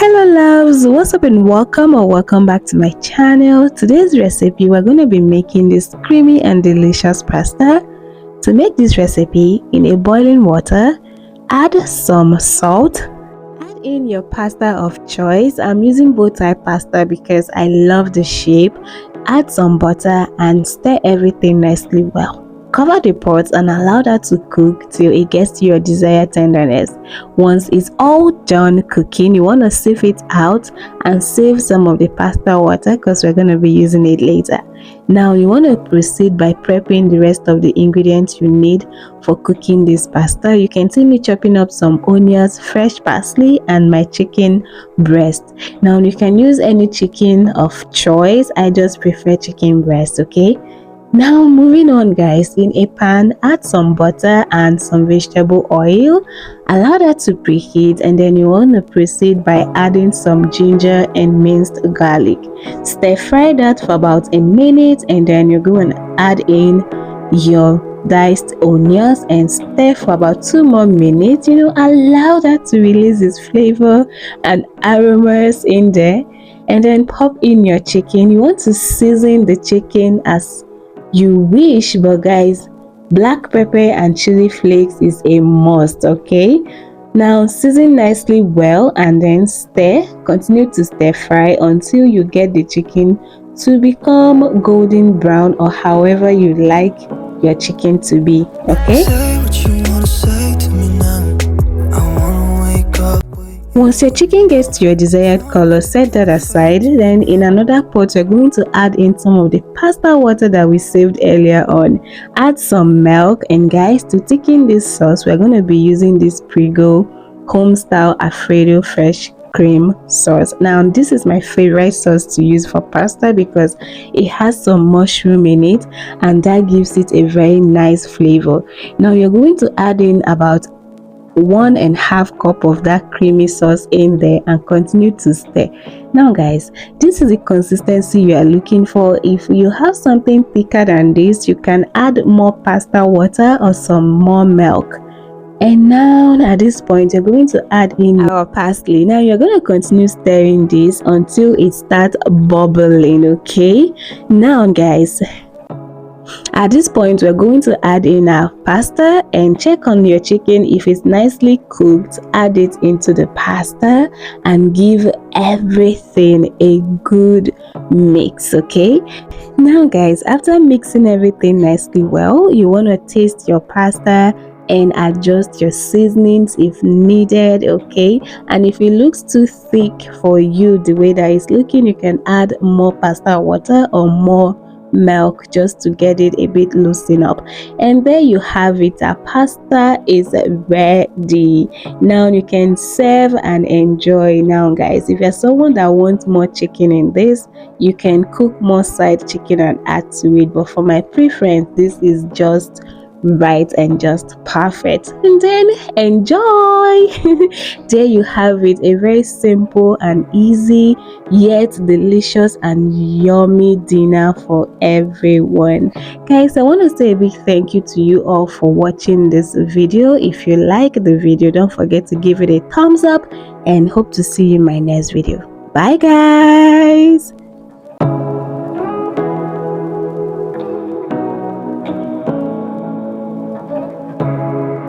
Hello loves, what's up and welcome back to my channel. Today's recipe, we're going to be making this creamy and delicious pasta. To make this recipe, in a boiling water, add some salt. Add in your pasta of choice. I'm using bow tie pasta because I love the shape. Add some butter and stir everything nicely well. Cover the pot and allow that to cook till it gets to your desired tenderness. Once it's all done cooking, you want to sieve it out and save some of the pasta water because we're going to be using it later. Now you want to proceed by prepping the rest of the ingredients you need for cooking this pasta. You can see me chopping up some onions, fresh parsley, and my chicken breast. Now you can use any chicken of choice. I just prefer chicken breast, okay? Now moving on guys, in a pan add some butter and some vegetable oil. Allow that to preheat and then you want to proceed by adding some ginger and minced garlic. Stir fry that for about a minute and then you're going to add in your diced onions and stir for about 2 more minutes. Allow that to release its flavor and aromas in there, and then pop in your chicken. You want to season the chicken as you wish, but guys, black pepper and chili flakes is a must, okay? Now season nicely well and then stir. Continue to stir fry until you get the chicken to become golden brown, or however you like your chicken to be, okay? Once your chicken gets to your desired color, set that aside. Then in another pot, you're going to add in some of the pasta water that we saved earlier on. Add some milk, and guys, to thicken this sauce, we're going to be using this Prego home style Alfredo fresh cream sauce. Now this is my favorite sauce to use for pasta because it has some mushroom in it and that gives it a very nice flavor. Now you're going to add in about 1.5 cup of that creamy sauce in there and continue to stir. Now guys, this is the consistency you are looking for. If you have something thicker than this, you can add more pasta water or some more milk. And now at this point, you're going to add in our parsley. Now you're going to continue stirring this until it starts bubbling, okay? Now guys, at this point, we're going to add in our pasta and check on your chicken. If it's nicely cooked, add it into the pasta and give everything a good mix, okay? Now guys, after mixing everything nicely well, you want to taste your pasta and adjust your seasonings if needed, okay? And if it looks too thick for you the way that it's looking, you can add more pasta water or more milk just to get it a bit loosened up. And there you have it, our pasta is ready. Now you can serve and enjoy. Now guys, if you're someone that wants more chicken in this, you can cook more side chicken and add to it, but for my preference, this is just right and just perfect. And then enjoy. There you have it, a very simple and easy yet delicious and yummy dinner for everyone. Guys, I want to say a big thank you to you all for watching this video. If you like the video, don't forget to give it a thumbs up and hope to see you in my next video. Bye guys.